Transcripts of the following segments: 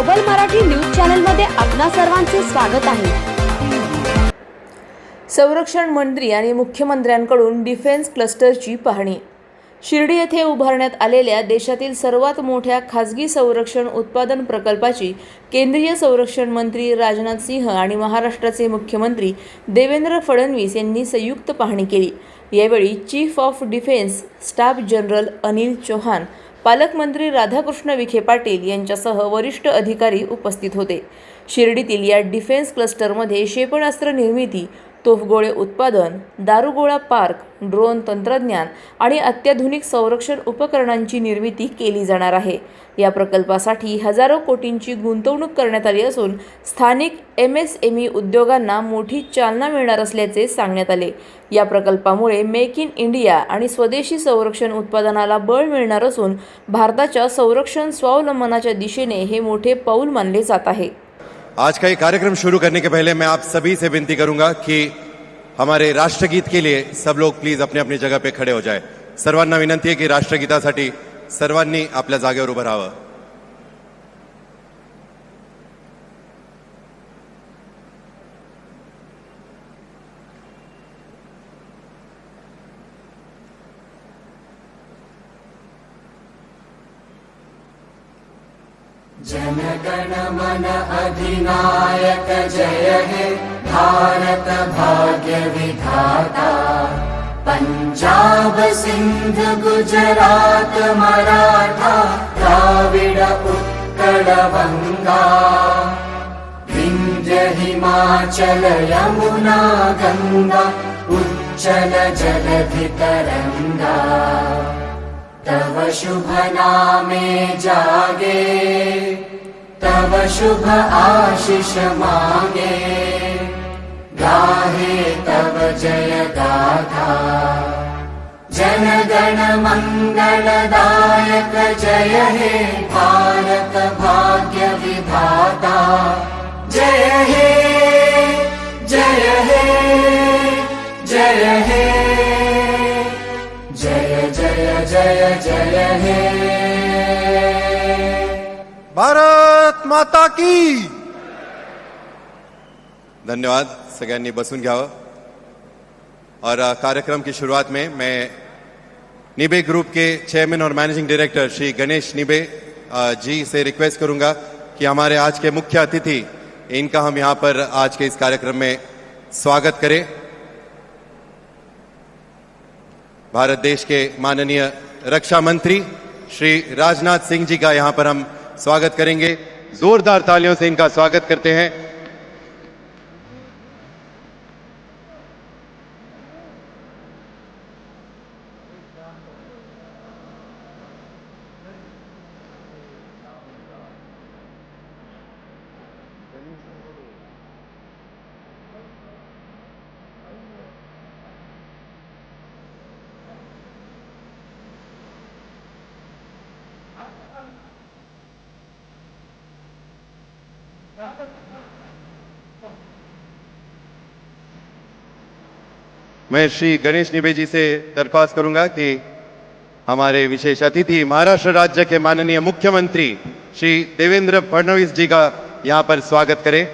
सबल Marathi news channel मध्ये आपणा सर्वांचे स्वागत आहे। संरक्षण मंत्री आणि मुख्यमंत्र्यांकडून डिफेन्स क्लस्टरची पाहणी। शिर्डी येथे उभारण्यात आलेल्या देशातील सर्वात मोठ्या खासगी संरक्षण उत्पादन प्रकल्पाची केंद्रीय संरक्षण मंत्री राजनाथ सिंह आणि महाराष्ट्राचे मुख्यमंत्री देवेंद्र फडणवीस यांनी संयुक्त पाहणी केली। यावेळी chief of defence staff general Anil Chauhan, पालकमंत्री राधाकृष्ण विखे पाटील यांच्यासह वरिष्ठ अधिकारी उपस्थित होते। शिर्डीतील या डिफेन्स क्लस्टरमध्ये क्षेपणास्त्र निर्मिती, तोफगोळे उत्पादन, दारुगोळा पार्क, ड्रोन तंत्रज्ञान आणि अत्याधुनिक संरक्षण उपकरणांची निर्मिती केली जाणार आहे। या प्रकल्पासाठी हजारो कोटींची गुंतवणूक करण्यात आली असून स्थानिक MSME उद्योगांना मोठी चालना मिळणार असल्याचे सांगण्यात आले। या प्रकल्पामुळे मेक इन इंडिया आणि स्वदेशी संरक्षण उत्पादनाला बळ मिळणार असून भारताच्या संरक्षण स्वावलंबनाच्या दिशेने हे मोठे पाऊल मानले जात आहे। आज का ये कार्यक्रम शुरू करने के पहले मैं आप सभी से विनती करूंगा कि हमारे राष्ट्रगीत के लिए सब लोग प्लीज अपने अपनी जगह पे खड़े हो जाए। सर्वांना विनंती आहे की राष्ट्रगीतासाठी सर्वांनी आपल्या जागेवर उभं राहावं। जनगण मन अधिनायक जय हे भारत भाग्य विधाता। पंजाब सिंध गुजरात मराठा द्राविड उत्कल बंगा। विंध्य हिमाचल यमुना गंगा उच्चल जलधि तरंगा। तव शुभ नामे जागे, तव शुभ आशीष मांगे। गाहे तव जय गाथा, जनगण मंगलदायक जय हे भारत भाग्य विधाता। जय हे जय हे जय हे जय जय जय जय हे। भारत माता की धन्यवाद। सगळ्यांनी बसून घ्यावं। और कार्यक्रम की शुरुआत में मैं निबे ग्रुप के चेयरमैन और मैनेजिंग डायरेक्टर श्री गणेश निबे जी से रिक्वेस्ट करूंगा कि हमारे आज के मुख्य अतिथि इनका हम यहां पर आज के इस कार्यक्रम में स्वागत करें। भारत देश के माननीय रक्षा मंत्री श्री राजनाथ सिंह जी का यहां पर हम स्वागत करेंगे। जोरदार तालियों से इनका स्वागत करते हैं। मैं श्री गणेश निबे जी से दरख्वास्त करूंगा कि हमारे विशेष अतिथि महाराष्ट्र राज्य के माननीय मुख्यमंत्री श्री देवेंद्र फडणवीस जी का यहां पर स्वागत करें।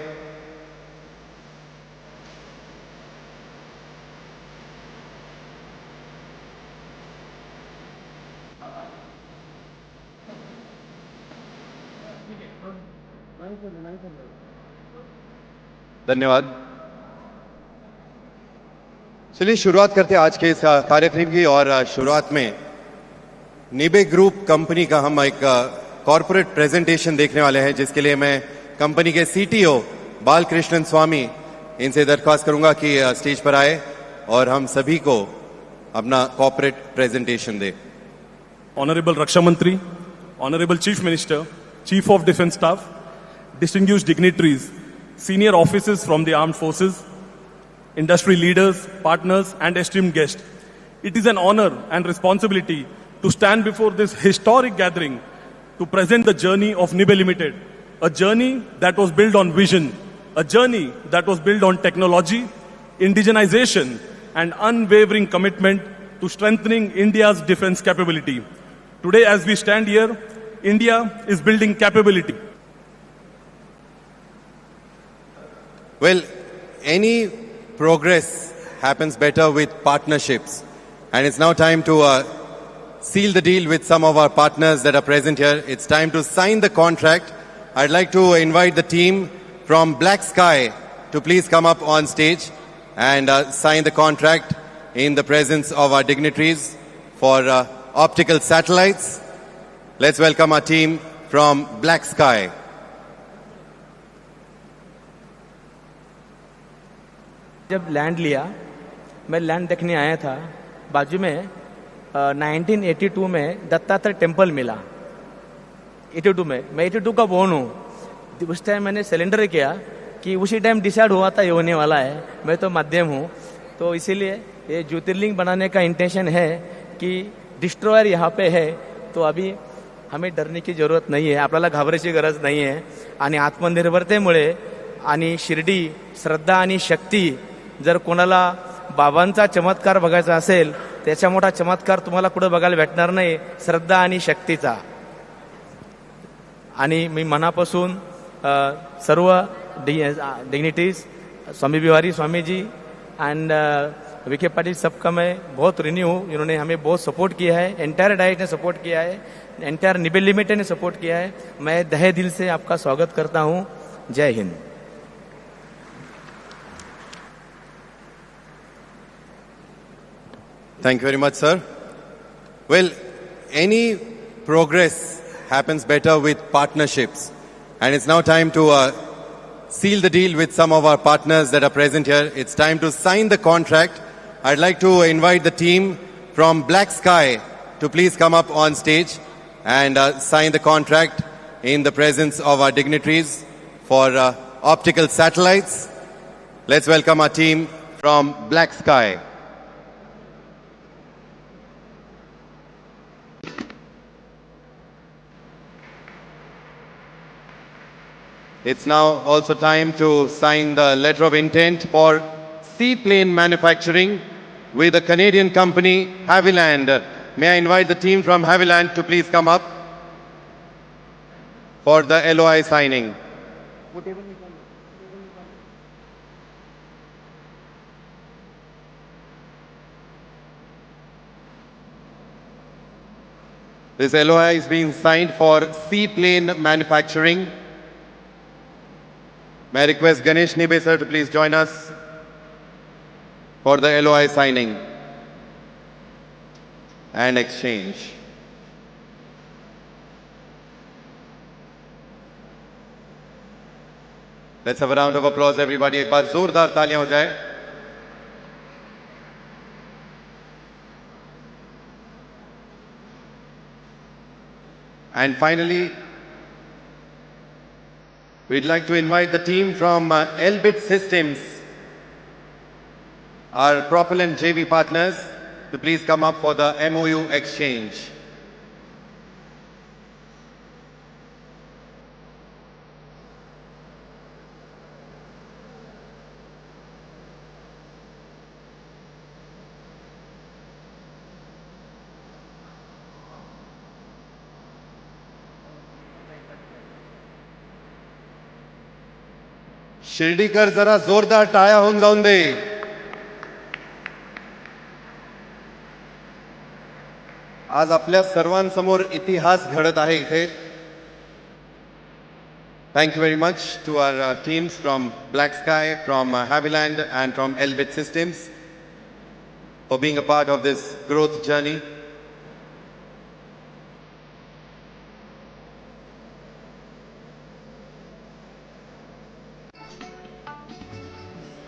धन्यवाद। चलिए शुरुआत करते हैं आज के इस कार्यक्रम की। और शुरुआत में निबे ग्रुप कंपनी का हम एक कॉर्पोरेट प्रेजेंटेशन देखने वाले हैं, जिसके लिए मैं कंपनी के CTO बालकृष्णन स्वामी इनसे दरख्वास्त करूंगा कि स्टेज पर आए और हम सभी को अपना corporate presentation they. Honorable Raksha Mantri, Honorable Chief Minister, Chief of Defence Staff, distinguished dignitaries, senior officers from the armed forces, industry leaders, partners, and esteemed guests. It is an honor and responsibility to stand before this historic gathering to present the journey of Nibe Limited, a journey that was built on vision, a journey that was built on technology, indigenization, and unwavering commitment to strengthening India's defense capability. Today, as we stand here, India is building capability. Well, any progress happens better with partnerships. And it's now time to seal the deal with some of our partners that are present here. It's time to sign the contract. I'd like to invite the team from Black Sky to please come up on stage and sign the contract in the presence of our dignitaries for optical satellites. Let's welcome our team from Black Sky. जब land लिया, मैं land देखने आया था, बाजू में 1982 में Dattatreya temple मिला। 82 में, मैं 82 का बोर्न हूँ। उस टाइम मैंने सिलेंडर किया कि उसी टाइम डिसाइड हुआ था ये होने वाला है। मैं तो मध्यम हूँ, तो इसीलिए ये ज्योतिर्लिंग बनाने का इंटेंशन है कि डिस्ट्रॉयर यहाँ पे है, तो अभी हमें डरने की जरूरत नाही आहे, आपल्याला घाबरायची गरज नाही आहे। आणि आत्मनिर्भरतेमुळे आणि शिर्डी श्रद्धा आणि शक्ती, जर कोणाला बाबांचा चमत्कार बघायचा असेल, त्याच्या मोठा चमत्कार तुम्हाला कुठे बघायला भेटणार नाही, श्रद्धा आणि शक्तीचा। आणि मी मनापासून सर्व डिग्निटीज, स्वामी बिहारी स्वामी जी एंड विखे पाटिल सबका मैं बहुत ऋणी हूँ। इन्होंने हमें बहुत सपोर्ट किया है, एंटायर डाइट ने सपोर्ट किया है, एंटायर निबेल लिमिटेड ने सपोर्ट किया है। मैं तहे दिल से आपका स्वागत करता हूँ। जय Hind. Thank you very much, sir. Well, any progress happens better with partnerships. And it's now time to seal the deal with some of our partners that are present here. It's time to sign the contract. I'd like to invite the team from Black Sky to please come up on stage and sign the contract in the presence of our dignitaries for optical satellites. Let's welcome our team from Black Sky. It's now also time to sign the letter of intent for seaplane manufacturing with a Canadian company, Haviland. May I invite the team from Haviland to please come up for the LOI signing. This LOI is being signed for seaplane manufacturing. May I request Ganesh Nibe sir to please join us for the LOI signing and exchange. Let's have a round of applause everybody. एक बार जोरदार तालियां हो जाए। And finally, we'd like to invite the team from Elbit Systems, our propellant JV partners, to please come up for the MOU exchange. शिर्डीकर जरा जोरदार टाळ्या होऊन जाऊन दे। आज आपल्या सर्वांसमोर इतिहास घडत आहे इथे। Thank you very much to our teams from Black Sky, from Haviland and from Elbit Systems for being a part of this growth journey.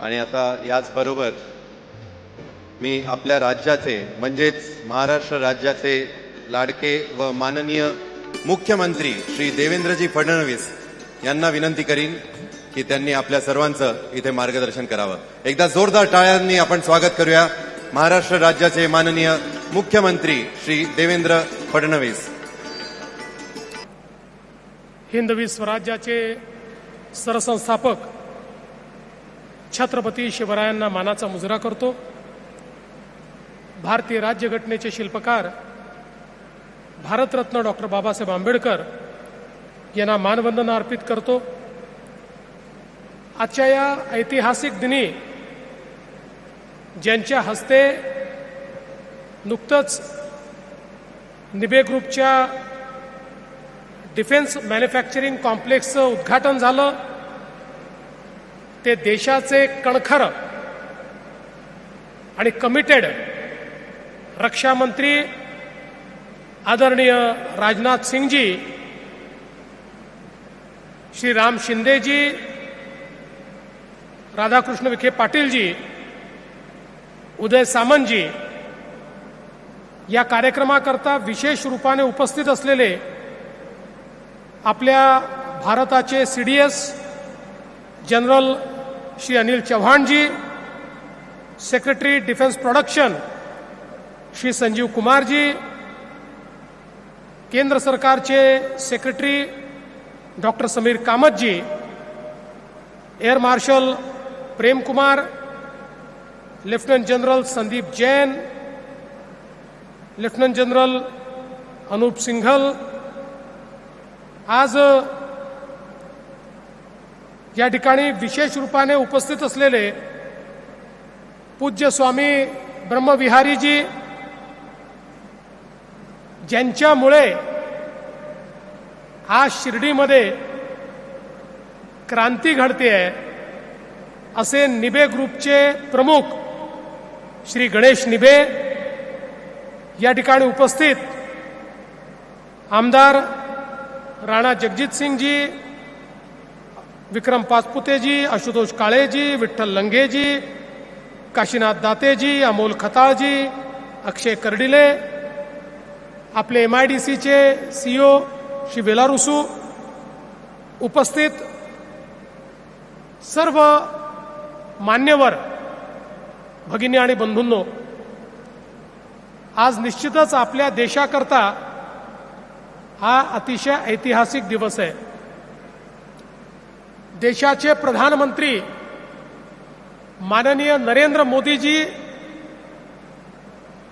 आणि आता याच बरोबर मी आपल्या राज्याचे म्हणजेच महाराष्ट्र राज्याचे लाडके व माननीय मुख्यमंत्री श्री देवेंद्रजी फडणवीस यांना विनंती करीन की त्यांनी आपल्या सर्वांचं इथे मार्गदर्शन करावं। एकदा जोरदार टाळ्यांनी आपण स्वागत करूया महाराष्ट्र राज्याचे माननीय मुख्यमंत्री श्री देवेंद्र फडणवीस। हिंदवी स्वराज्याचे सरसंस्थापक छत्रपती शिवरायांना मानाचा मुजरा करतो। भारतीय राज्यघटनेचे शिल्पकार भारतरत्न डॉक्टर बाबासाहेब आंबेडकर यांना मानवंदना अर्पित करतो। आजच्या या ऐतिहासिक दिनी ज्यांच्या हस्ते नुकतंच निबे ग्रुपच्या डिफेन्स मॅन्युफॅक्चरिंग कॉम्प्लेक्सचं उद्घाटन झालं, ते देशाचे कणखर आणि कमिटेड रक्षा मंत्री आदरणीय राजनाथ सिंगजी, श्री राम शिंदेजी, राधाकृष्ण विखे पाटीलजी, उदय सामंतजी या कार्यक्रमाकरता विशेष रूपाने उपस्थित असलेले आपल्या भारताचे सीडीएस जनरल श्री अनिल चौहानजी, secretary defence production Shri Sanjeev कुमारजी, केंद्र सरकारचे सेक्रेटरी डॉक्टर समीर कामतजी, air marshal Prem Kumar, lieutenant general Sandeep Jain, lieutenant general Anup Singhal, आज या ठिकाणी विशेष रूपाने उपस्थित असलेले पूज्य स्वामी ब्रह्मविहारीजी, ज्यांच्यामुळे आज शिर्डीमध्ये क्रांती घडते आहे, असे निबे ग्रुपचे प्रमुख श्री गणेश निबे या ठिकाणी उपस्थित, आमदार राणा जगजीत सिंगजी, विक्रम पाचपुतेजी, आशुतोष काळेजी, विठ्ठल लंगेजी, काशीनाथ दातेजी, अमोल खताळजी, अक्षय कर्डिले, आपले MIDCचे CEO श्री वेलारुसू, उपस्थित सर्व मान्यवर भगिनी आणि बंधूंनो, आज निश्चितच आपल्या देशाकरता हा अतिशय ऐतिहासिक दिवस आहे. देशाचे प्रधानमंत्री माननीय नरेंद्र मोदीजी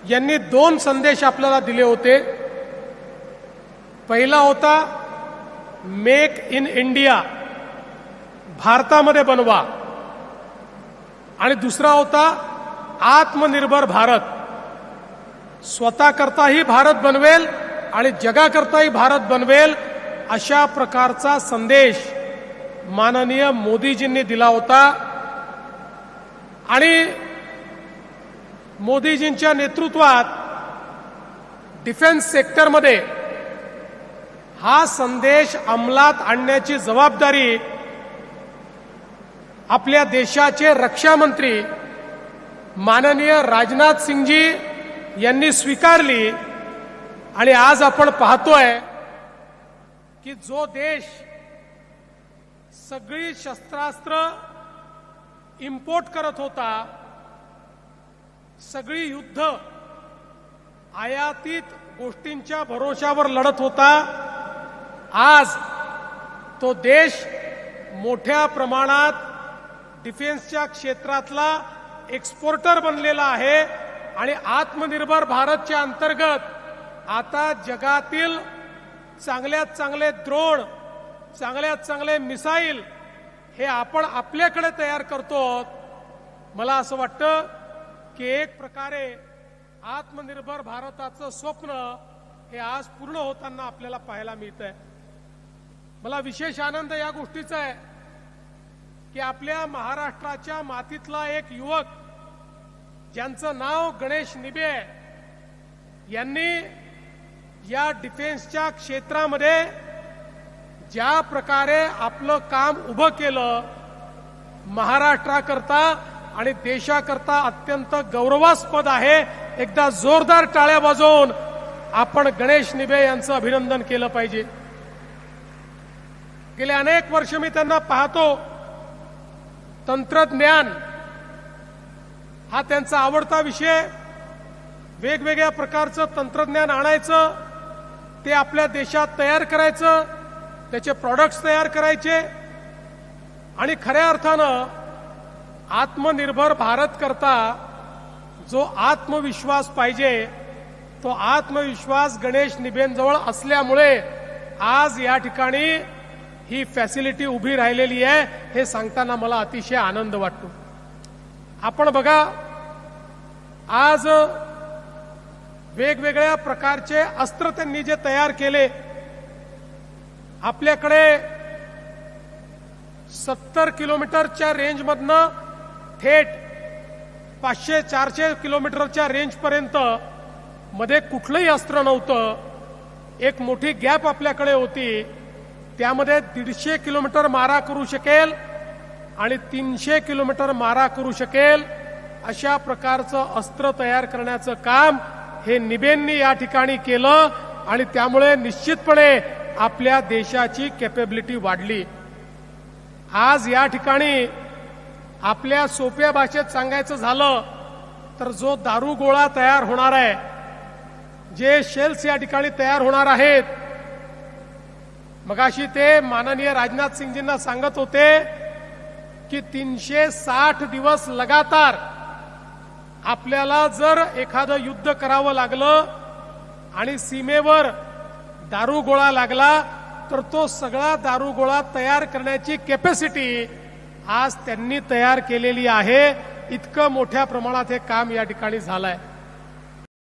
यांनी 2 संदेश आपल्याला दिले होते. पहिला होता मेक इन इंडिया, भारतामध्ये बनवा, आणि दुसरा होता आत्मनिर्भर भारत, स्वतःकरताही भारत बनवेल आणि जगाकरताही भारत बनवेल, अशा प्रकारचा संदेश माननीय मोदीजींनी दिला होता. आणि मोदीजींच्या नेतृत्वात डिफेन्स सेक्टरमध्ये हा संदेश अंमलात आणण्याची जबाबदारी आपल्या देशाचे रक्षा मंत्री माननीय राजनाथ सिंगजी यांनी स्वीकारली. आणि आज आपण पाहतोय की जो देश सगळी शस्त्रास्त्र इम्पोर्ट करत होता, सगळी युद्ध आयातीत गोष्टींच्या भरोशावर लढत होता, आज तो देश मोठ्या प्रमाणात डिफेन्सच्या क्षेत्रातला एक्सपोर्टर बनलेला आहे. आणि आत्मनिर्भर भारतच्या अंतर्गत आता जगातील चांगल्यात चांगले ड्रोन, चांगल्यात चांगले मिसाईल हे आपण आपल्याकडे तयार करतो. मला असं वाटतं की एक प्रकारे आत्मनिर्भर भारताचं स्वप्न हे आज पूर्ण होताना आपल्याला पाहायला मिळतंय. मला विशेष आनंद या गोष्टीचा आहे की आपल्या महाराष्ट्राच्या मातीतला एक युवक, ज्यांचं नाव गणेश निबे आहे, यांनी या डिफेन्सच्या क्षेत्रामध्ये ज्या प्रकारे आपलं काम उभं केलं, महाराष्ट्राकरता आणि देशाकरता अत्यंत गौरवास्पद आहे. एकदा जोरदार टाळ्या वाजवून आपण गणेश निबे यांचं अभिनंदन केलं पाहिजे. गेले अनेक वर्ष मी त्यांना पाहतो. तंत्रज्ञान हा त्यांचा आवडता विषय. वेगवेगळ्या प्रकारचं तंत्रज्ञान आणायचं, ते आपल्या देशात तयार करायचं, त्याचे प्रॉडक्ट्स तयार करायचे आणि खऱ्या अर्थानं आत्मनिर्भर भारत करता जो आत्मविश्वास पाहिजे, तो आत्मविश्वास गणेश निबेंजवळ असल्यामुळे आज या ठिकाणी ही फॅसिलिटी उभी राहिलेली आहे हे सांगताना मला अतिशय आनंद वाटतो. आपण बघा, आज वेगवेगळ्या प्रकारचे अस्त्र त्यांनी जे तयार केले, आपल्याकडे 70 किलोमीटरच्या रेंजमधनं थेट 500-400 किलोमीटरच्या रेंजपर्यंत मध्ये कुठलंही अस्त्र नव्हतं. एक मोठी गॅप आपल्याकडे होती, त्यामध्ये 150 किलोमीटर मारा करू शकेल आणि 300 किलोमीटर मारा करू शकेल अशा प्रकारचं अस्त्र तयार करण्याचं काम हे निबेंनी या ठिकाणी केलं आणि त्यामुळे निश्चितपणे आपल्या देशाची कॅपेबिलिटी वाढली. आज या ठिकाणी आपल्या सोप्या भाषेत सांगायचं झालं तर जो दारुगोळा तयार होणार आहे, जे शेल्स या ठिकाणी तयार होणार आहेत, मगाशी ते माननीय राजनाथ सिंगजींना सांगत होते की 360 दिवस लगातार आपल्याला जर एखादं युद्ध करावं लागलं आणि सीमेवर दारुगोळा लागला तर तो सगळा दारुगोळा तयार करण्याची कॅपॅसिटी आज त्यांनी तयार केलेली आहे. इतकं मोठ्या प्रमाणात हे काम या ठिकाणी झालंय.